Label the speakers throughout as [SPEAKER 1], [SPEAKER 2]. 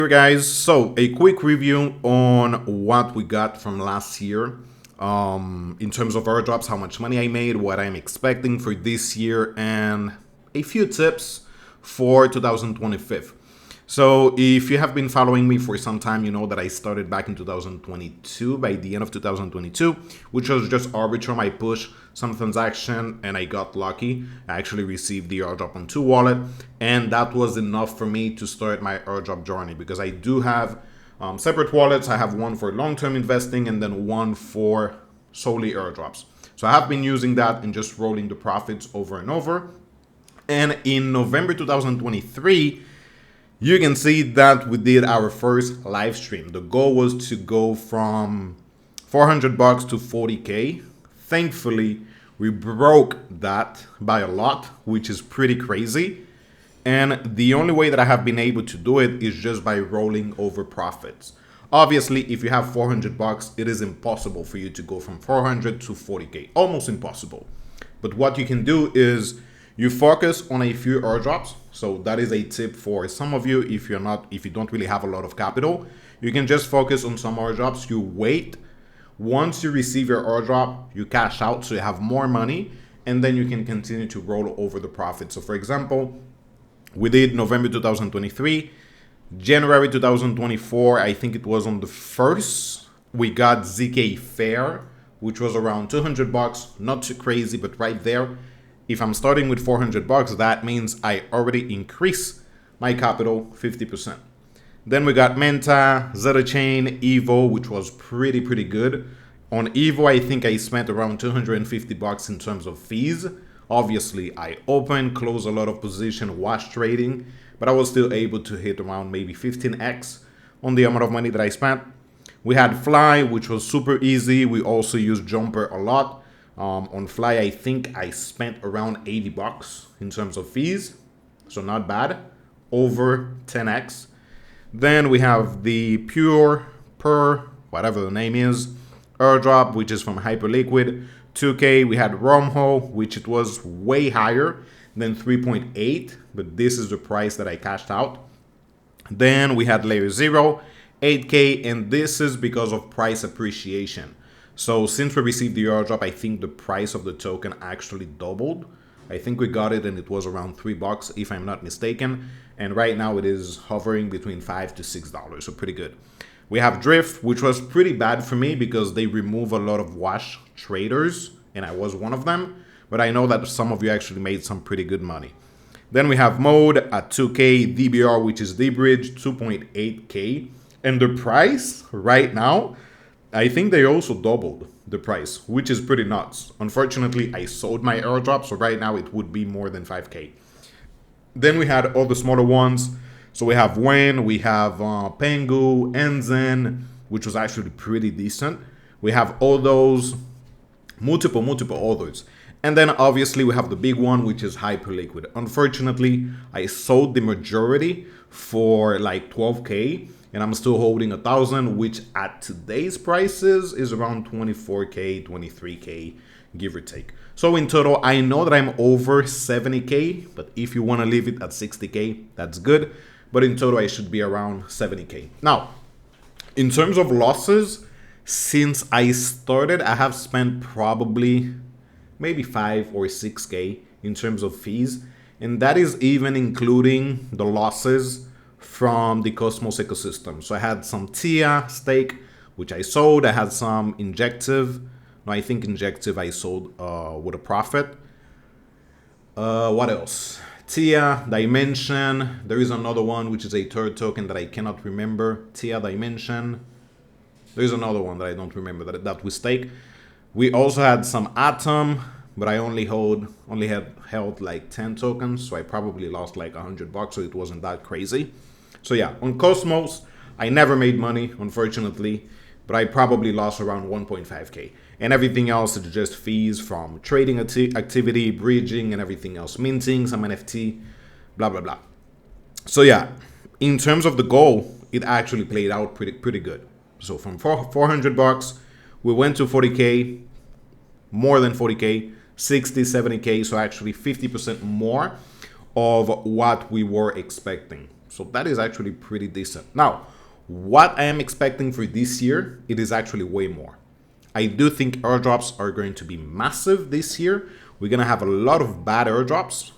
[SPEAKER 1] Here guys, so a quick review on what we got from last year in terms of airdrops, how much money I made, what I'm expecting for this year, and a few tips for 2025. So if you have been following me for some time, you know that I started back in 2022, by the end of 2022, which was just Arbitrum. I pushed some transaction and I got lucky. I actually received the airdrop on 2 wallet, and that was enough for me to start my airdrop journey, because I do have separate wallets. I have one for long-term investing and then one for solely airdrops. So I have been using that and just rolling the profits over and over. And in November 2023, you can see that we did our first live stream. The goal was to go from $400 to 40K. Thankfully, we broke that by a lot, which is pretty crazy. And the only way that I have been able to do it is just by rolling over profits. Obviously, if you have $400, it is impossible for you to go from 400 to 40K, almost impossible. But what you can do is you focus on a few airdrops. So that is a tip for some of you. If you don't really have a lot of capital, you can just focus on some airdrops. You wait. Once you receive your airdrop, you cash out so you have more money, and then you can continue to roll over the profit. So for example, we did November 2023, January 2024, I think it was on the 1st, we got ZK Fair, which was around $200, not too crazy, but right there. If I'm starting with $400, that means I already increased my capital 50%. Then we got Menta, Zeta Chain, Evo, which was pretty good. On Evo, I think I spent around $250 in terms of fees. Obviously, I opened, closed a lot of position, watched trading, but I was still able to hit around maybe 15x on the amount of money that I spent. We had Fly, which was super easy. We also used Jumper a lot. On Fly, I think I spent around $80 in terms of fees, so not bad, over 10x. Then we have the Pure, whatever the name is, airdrop, which is from Hyperliquid, 2K. We had Romho, which it was way higher than 3.8, but this is the price that I cashed out. Then we had Layer 0, 8K, and this is because of price appreciation. So since we received the airdrop, I think the price of the token actually doubled. I think we got it and it was around $3 if I'm not mistaken. And right now it is hovering between $5 to $6, so pretty good. We have Drift, which was pretty bad for me because they remove a lot of wash traders, and I was one of them. But I know that some of you actually made some pretty good money. Then we have Mode at 2K, DBR, which is D-Bridge, 2.8K. And the price right now, I think they also doubled the price, which is pretty nuts. Unfortunately, I sold my airdrop, so right now it would be more than 5K. Then we had all the smaller ones. So we have Wen, we have Pengu, Enzen, which was actually pretty decent. We have all those, multiple others. And then obviously we have the big one, which is Hyperliquid. Unfortunately, I sold the majority for like 12K. And I'm still holding 1,000, which at today's prices is around 24K, 23K, give or take. So in total, I know that I'm over 70K, but if you want to leave it at 60K, that's good. But in total, I should be around 70K. Now, in terms of losses, since I started, I have spent probably maybe 5 or 6K in terms of fees. And that is even including the losses from the Cosmos ecosystem. So I had some TIA stake, which I sold. I had some Injective. No, I think Injective I sold with a profit. What else? TIA, Dimension. There is another one, which is a third token that I cannot remember. TIA, Dimension. There is another one that I don't remember that we stake. We also had some Atom, but I only had held like 10 tokens, so I probably lost like $100, so it wasn't that crazy. So yeah, on Cosmos, I never made money, unfortunately, but I probably lost around 1.5K. And everything else is just fees from trading activity, bridging, and everything else, minting, some NFT, blah, blah, blah. So yeah, in terms of the goal, it actually played out pretty good. So from $400, we went to 40K, more than 40K, 60, 70K, so actually 50% more of what we were expecting. So that is actually pretty decent. Now, what I am expecting for this year, it is actually way more. I do think airdrops are going to be massive this year. We're going to have a lot of bad airdrops.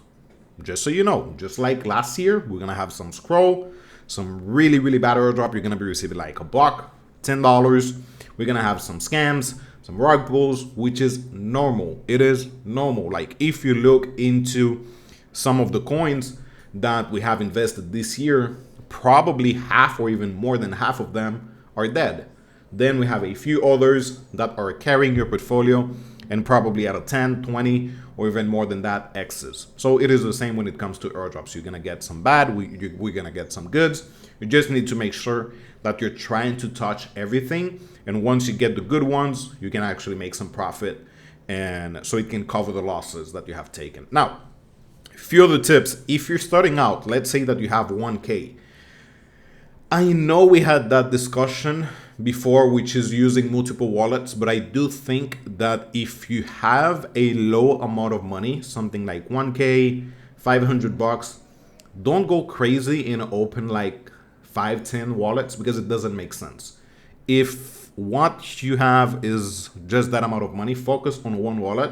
[SPEAKER 1] Just so you know, just like last year, we're going to have some scroll, some really, really bad airdrop. You're going to be receiving like a buck, $10. We're going to have some scams, some rug pulls, which is normal. It is normal. Like if you look into some of the coins that we have invested this year, probably half or even more than half of them are dead. Then we have a few others that are carrying your portfolio, and probably out of 10, 20, or even more than that, X's. So it is the same when it comes to airdrops. You're gonna get some bad, we're gonna get some goods. You just need to make sure that you're trying to touch everything. And once you get the good ones, you can actually make some profit, and so it can cover the losses that you have taken. Now, a few other tips. If you're starting out, let's say that you have 1K. I know we had that discussion before, which is using multiple wallets, but I do think that if you have a low amount of money, something like 1K, 500 bucks, don't go crazy and open like 5, 10 wallets, because it doesn't make sense. If what you have is just that amount of money, focus on one wallet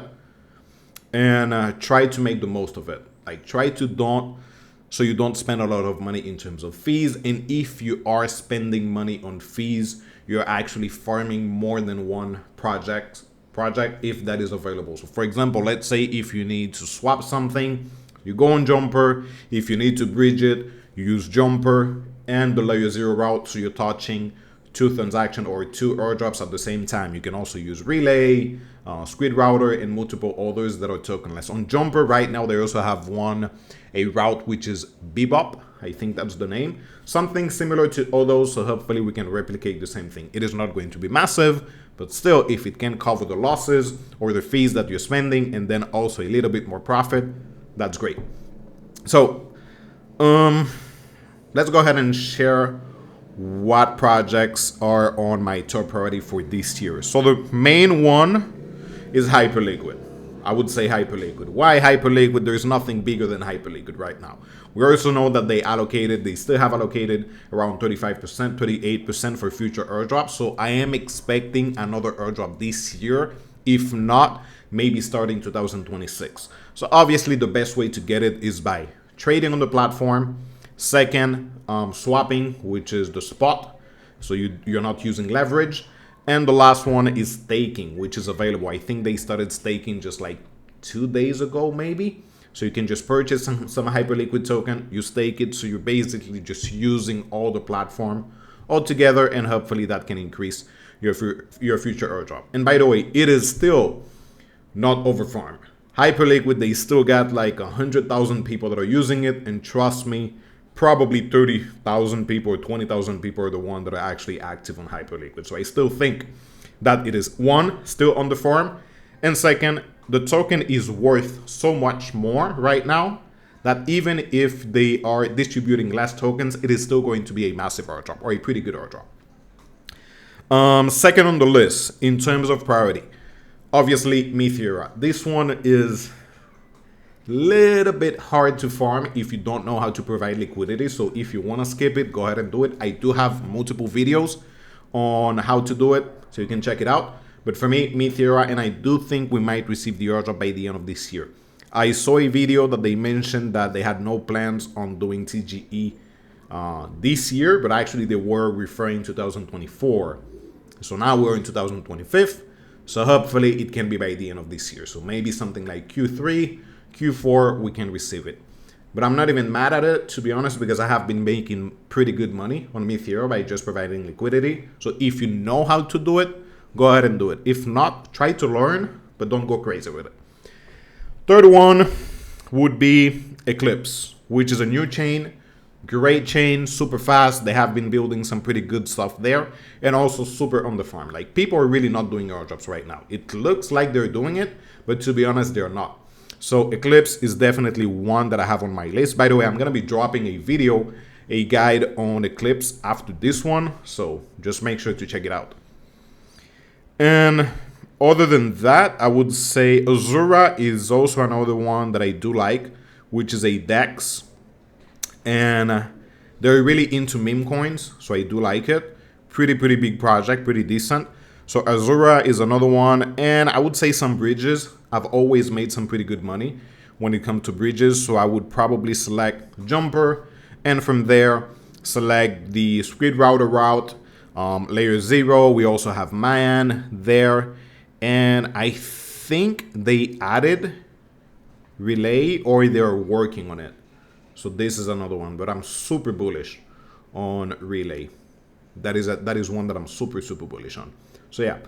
[SPEAKER 1] and try to make the most of it. Like so you don't spend a lot of money in terms of fees. And if you are spending money on fees, you're actually farming more than one project if that is available. So for example, let's say if you need to swap something, you go on Jumper. If you need to bridge it, you use Jumper and the layer 0 route, so you're touching 2 transactions or 2 airdrops at the same time. You can also use Relay, Squid Router, and multiple others that are tokenless. On Jumper right now, they also have a route which is Bebop. I think that's the name. Something similar to all those, so hopefully we can replicate the same thing. It is not going to be massive, but still, if it can cover the losses or the fees that you're spending and then also a little bit more profit, that's great. So, let's go ahead and share what projects are on my top priority for this year. So the main one is Hyperliquid. I would say Hyperliquid. Why Hyperliquid? There's nothing bigger than Hyperliquid right now. We also know that they still have allocated around 35%, 38% for future airdrops. So I am expecting another airdrop this year. If not, maybe starting 2026. So obviously the best way to get it is by trading on the platform. Second, swapping, which is the spot. So you're not using leverage. And the last one is staking, which is available. I think they started staking just like 2 days ago, maybe. So you can just purchase some Hyperliquid token, you stake it. So you're basically just using all the platform all together, and hopefully that can increase your future airdrop. And by the way, it is still not overfarmed. Hyperliquid, they still got like 100,000 people that are using it. And trust me, probably 30,000 people or 20,000 people are the ones that are actually active on Hyperliquid. So I still think that it is, one, still on the farm, and second, the token is worth so much more right now that even if they are distributing less tokens, it is still going to be a massive airdrop or a pretty good airdrop. Second on the list in terms of priority, obviously Meteora. This one is little bit hard to farm if you don't know how to provide liquidity. So if you want to skip it, go ahead and do it. I do have multiple videos on how to do it, so you can check it out. But for me, Meteora, and I do think we might receive the airdrop by the end of this year. I saw a video that they mentioned that they had no plans on doing TGE this year, but actually they were referring to 2024. So now we're in 2025. So hopefully it can be by the end of this year. So maybe something like Q3, Q4, we can receive it. But I'm not even mad at it, to be honest, because I have been making pretty good money on Meteora by just providing liquidity. So if you know how to do it, go ahead and do it. If not, try to learn, but don't go crazy with it. Third one would be Eclipse, which is a new chain. Great chain, super fast. They have been building some pretty good stuff there, and also super on the farm. Like, people are really not doing airdrops right now. It looks like they're doing it, but to be honest, they're not. So Eclipse is definitely one that I have on my list. By the way, I'm going to be dropping a video, a guide on Eclipse after this one, so just make sure to check it out. And other than that, I would say Zora is also another one that I do like, which is a DEX. And They're really into meme coins, so I do like it. Pretty big project, pretty decent. So Zora is another one, and I would say some bridges. I've always made some pretty good money when it comes to bridges, so I would probably select Jumper, and from there select the Squid Router route, layer 0. We also have Mayan there, and I think they added Relay, or they're working on it. So this is another one, but I'm super bullish on Relay. That is one that I'm super bullish on. So yeah,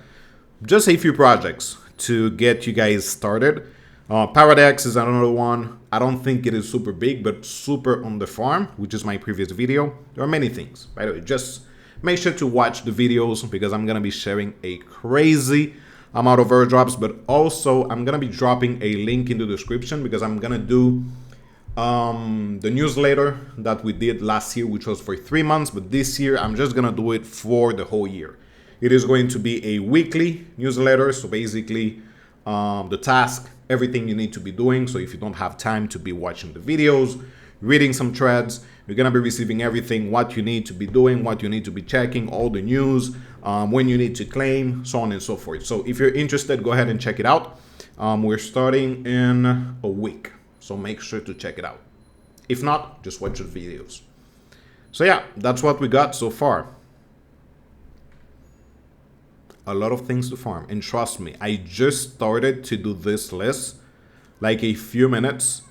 [SPEAKER 1] just a few projects to get you guys started. Paradex is another one. I don't think it is super big, but super on the farm, which is my previous video. There are many things. By the way, just make sure to watch the videos because I'm gonna be sharing a crazy amount of airdrops, but also I'm gonna be dropping a link in the description because I'm gonna do the newsletter that we did last year, which was for 3 months, but this year I'm just gonna do it for the whole year. It is going to be a weekly newsletter, so basically the task, everything you need to be doing. So if you don't have time to be watching the videos, reading some threads, you're gonna be receiving everything, what you need to be doing, what you need to be checking, all the news, when you need to claim, so on and so forth. So if you're interested, go ahead and check it out. We're starting in a week, so make sure to check it out. If not, just watch the videos. So yeah, that's what we got so far. A lot of things to farm, and trust me, I just started to do this list like a few minutes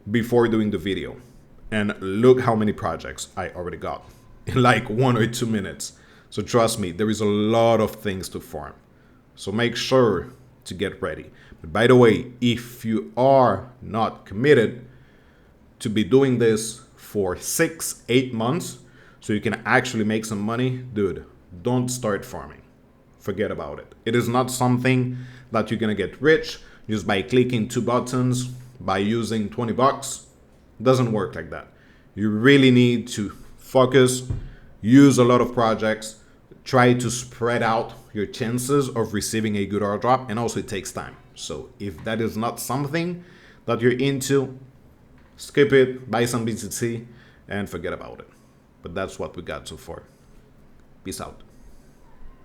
[SPEAKER 1] before doing the video, and look how many projects I already got in like 1 or 2 minutes. So trust me, there is a lot of things to farm, so make sure to get ready. But by the way, if you are not committed to be doing this for 6-8 months so you can actually make some money, dude, don't start farming. Forget about it. It is not something that you're gonna get rich just by clicking 2 buttons, by using 20 bucks. It doesn't work like that. You really need to focus, use a lot of projects, try to spread out your chances of receiving a good airdrop, and also it takes time. So if that is not something that you're into, skip it, buy some BTC, and forget about it. But that's what we got so far. Peace out.